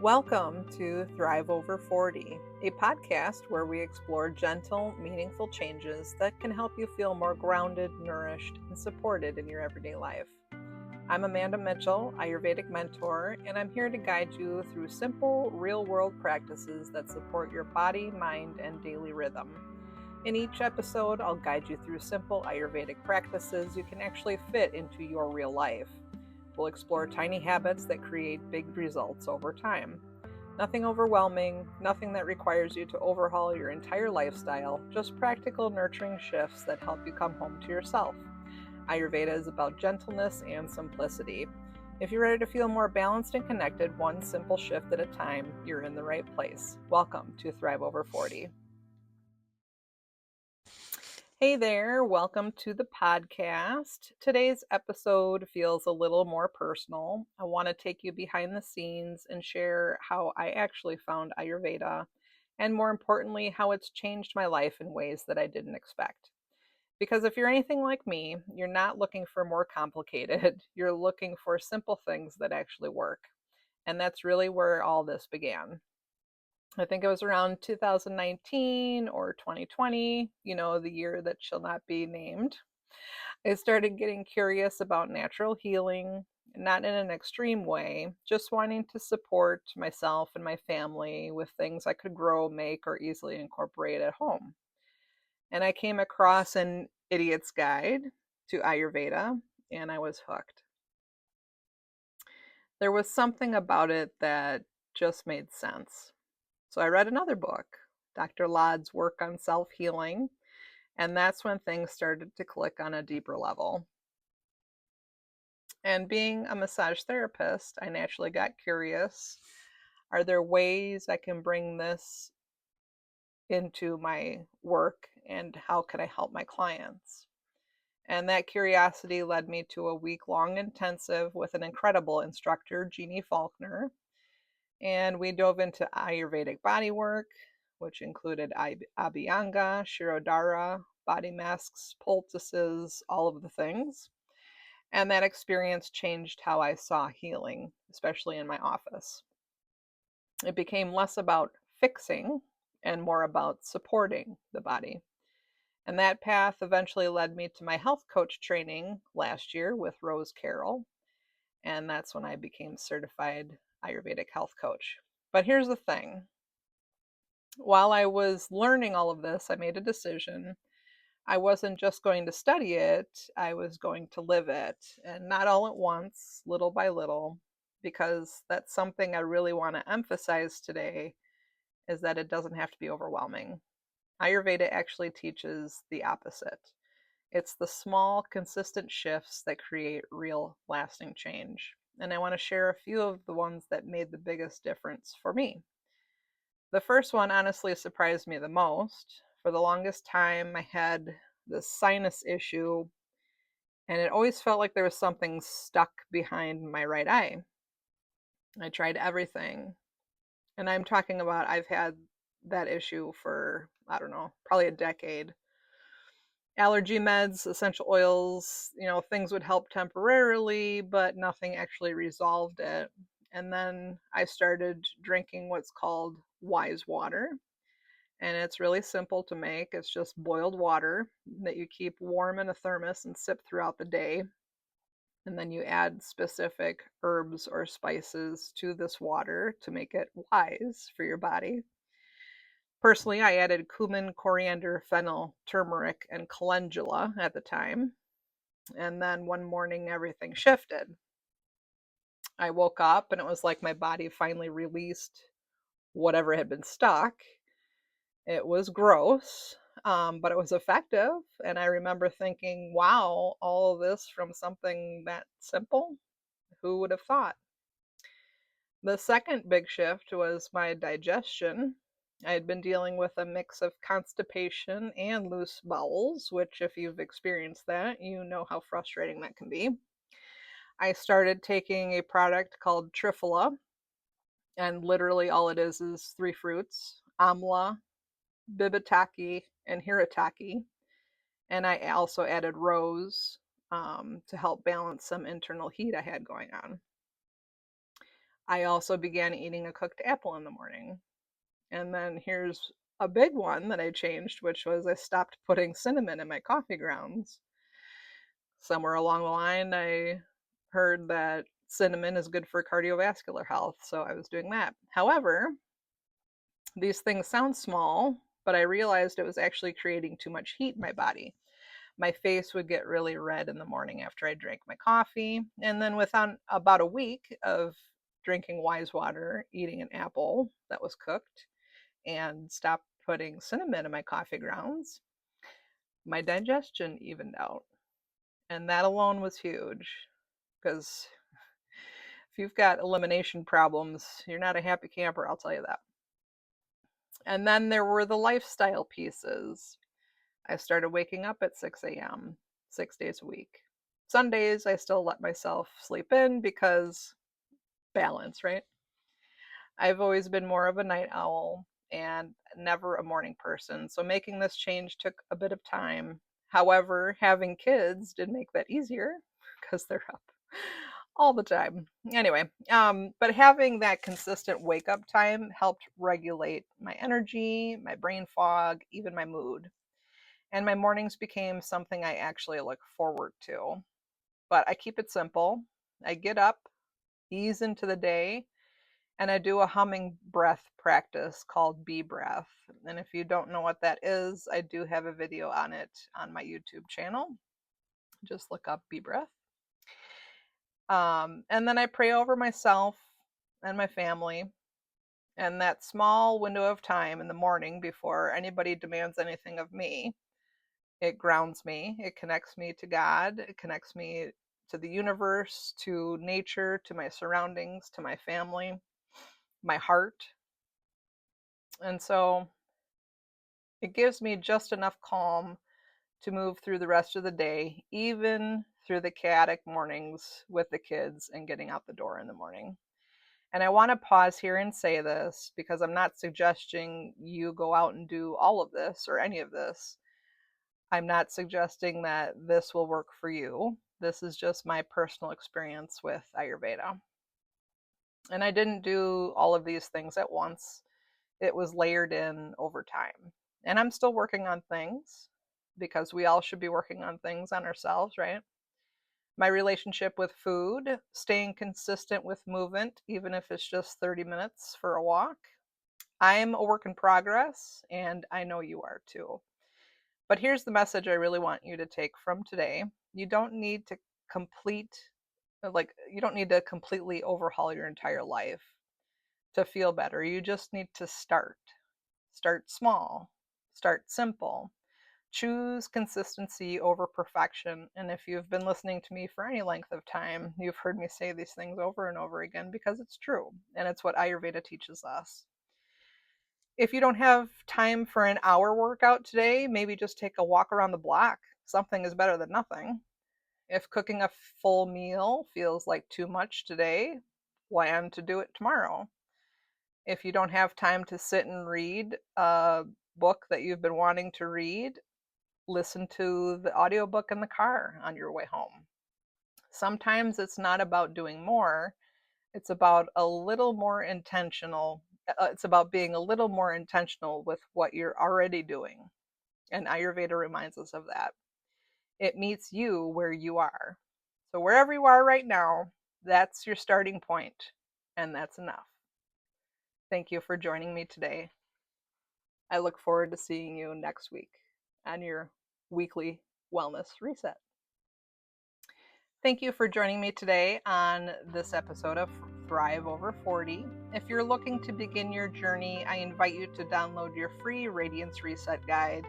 Welcome to Thrive Over 40, a podcast where we explore gentle, meaningful changes that can help you feel more grounded, nourished, and supported in your everyday life. I'm Amanda Mitchell, Ayurvedic mentor, and I'm here to guide you through simple, real world practices that support your body, mind, and daily rhythm. In each episode, I'll guide you through simple Ayurvedic practices you can actually fit into your real life. We'll explore tiny habits that create big results over time. Nothing overwhelming, nothing that requires you to overhaul your entire lifestyle, just practical, nurturing shifts that help you come home to yourself. Ayurveda is about gentleness and simplicity. If you're ready to feel more balanced and connected, one simple shift at a time, you're in the right place. Welcome to Thrive Over 40. Hey there, welcome to the podcast. Today's episode feels a little more personal. I want to take you behind the scenes and share how I actually found Ayurveda, and more importantly, how it's changed my life in ways that I didn't expect. Because if you're anything like me, you're not looking for more complicated, you're looking for simple things that actually work. And that's really where all this began. I think it was around 2019 or 2020, the year that shall not be named. I started getting curious about natural healing, not in an extreme way, just wanting to support myself and my family with things I could grow, make, or easily incorporate at home. And I came across an idiot's guide to Ayurveda, and I was hooked. There was something about it that just made sense. So I read another book, Dr. Ladd's work on self healing, and that's when things started to click on a deeper level. And being a massage therapist, I naturally got curious. Are there ways I can bring this into my work, and how can I help my clients? And that curiosity led me to a week-long intensive with an incredible instructor, Jeannie Faulkner. And we dove into Ayurvedic bodywork, which included Abhyanga, Shirodhara, body masks, poultices, all of the things. And that experience changed how I saw healing, especially in my office. It became less about fixing and more about supporting the body. And that path eventually led me to my health coach training last year with Rose Carroll. And that's when I became certified Ayurvedic health coach. But here's the thing. While I was learning all of this, I made a decision. I wasn't just going to study it, I was going to live it. And not all at once, little by little, because that's something I really want to emphasize today, is that it doesn't have to be overwhelming. Ayurveda actually teaches the opposite. It's the small, consistent shifts that create real, lasting change. And I want to share a few of the ones that made the biggest difference for me. The first one honestly surprised me the most. For the longest time, I had this sinus issue, and it always felt like there was something stuck behind my right eye. I tried everything, and I'm talking about I've had that issue for, I don't know, probably a decade. Allergy meds, essential oils, things would help temporarily, but nothing actually resolved it. And then I started drinking what's called wise water. And it's really simple to make. It's just boiled water that you keep warm in a thermos and sip throughout the day. And then you add specific herbs or spices to this water to make it wise for your body. Personally, I added cumin, coriander, fennel, turmeric, and calendula at the time. And then one morning, everything shifted. I woke up and it was like my body finally released whatever had been stuck. It was gross, but it was effective. And I remember thinking, wow, all of this from something that simple? Who would have thought? The second big shift was my digestion. I had been dealing with a mix of constipation and loose bowels, which, if you've experienced that, you know how frustrating that can be. I started taking a product called Triphala, and literally all it is three fruits: amla, bibitaki, and hirataki. And I also added rose to help balance some internal heat I had going on. I also began eating a cooked apple in the morning. And then here's a big one that I changed, which was I stopped putting cinnamon in my coffee grounds. Somewhere along the line, I heard that cinnamon is good for cardiovascular health, so I was doing that. However, these things sound small, but I realized it was actually creating too much heat in my body. My face would get really red in the morning after I drank my coffee. And then within about a week of drinking wise water, eating an apple that was cooked, and stopped putting cinnamon in my coffee grounds, my digestion evened out. And that alone was huge because if you've got elimination problems, you're not a happy camper, I'll tell you that. And then there were the lifestyle pieces. I started waking up at 6 a.m., 6 days a week. Sundays, I still let myself sleep in because balance, right? I've always been more of a night owl and never a morning person. So making this change took a bit of time. However, having kids did make that easier because they're up all the time. Anyway, but having that consistent wake up time helped regulate my energy, my brain fog, even my mood. And my mornings became something I actually look forward to. But I keep it simple. I get up, ease into the day, and I do a humming breath practice called bee breath. And if you don't know what that is, I do have a video on it on my YouTube channel. Just look up bee breath. And then I pray over myself and my family. And that small window of time in the morning before anybody demands anything of me, it grounds me. It connects me to God. It connects me to the universe, to nature, to my surroundings, to my family, my heart. And so it gives me just enough calm to move through the rest of the day, even through the chaotic mornings with the kids and getting out the door in the morning. And I want to pause here and say this because I'm not suggesting you go out and do all of this or any of this. I'm not suggesting that this will work for you. This is just my personal experience with Ayurveda. And I didn't do all of these things at once. It was layered in over time. And I'm still working on things because we all should be working on things on ourselves, right? My relationship with food, staying consistent with movement, even if it's just 30 minutes for a walk. I'm a work in progress, and I know you are too. But here's the message I really want you to take from today. You don't need to you don't need to completely overhaul your entire life to feel better. You just need to start. Start small. Start simple. Choose consistency over perfection. And if you've been listening to me for any length of time, you've heard me say these things over and over again because it's true. And it's what Ayurveda teaches us. If you don't have time for an hour workout today, maybe just take a walk around the block. Something is better than nothing. If cooking a full meal feels like too much today, plan to do it tomorrow. If you don't have time to sit and read a book that you've been wanting to read, listen to the audiobook in the car on your way home. Sometimes it's not about doing more, it's about a little more intentional. It's about being a little more intentional with what you're already doing. And Ayurveda reminds us of that. It meets you where you are. So, wherever you are right now, that's your starting point, and that's enough. Thank you for joining me today. I look forward to seeing you next week on your weekly wellness reset. Thank you for joining me today on this episode of Thrive Over 40. If you're looking to begin your journey, I invite you to download your free Radiance Reset Guide,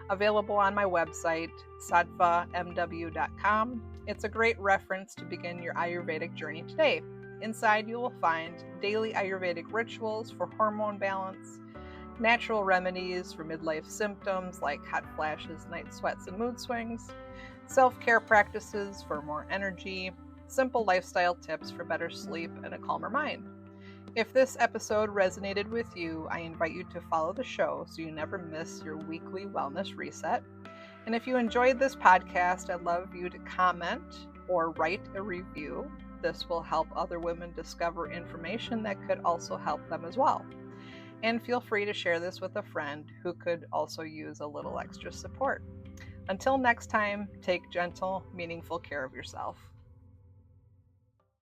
available on my website, sattvamw.com. It's a great reference to begin your Ayurvedic journey today. Inside, you will find daily Ayurvedic rituals for hormone balance, natural remedies for midlife symptoms like hot flashes, night sweats, and mood swings, self-care practices for more energy, simple lifestyle tips for better sleep and a calmer mind. If this episode resonated with you, I invite you to follow the show so you never miss your weekly wellness reset. And if you enjoyed this podcast, I'd love you to comment or write a review. this will help other women discover information that could also help them as well. And feel free to share this with a friend who could also use a little extra support. Until next time, take gentle, meaningful care of yourself.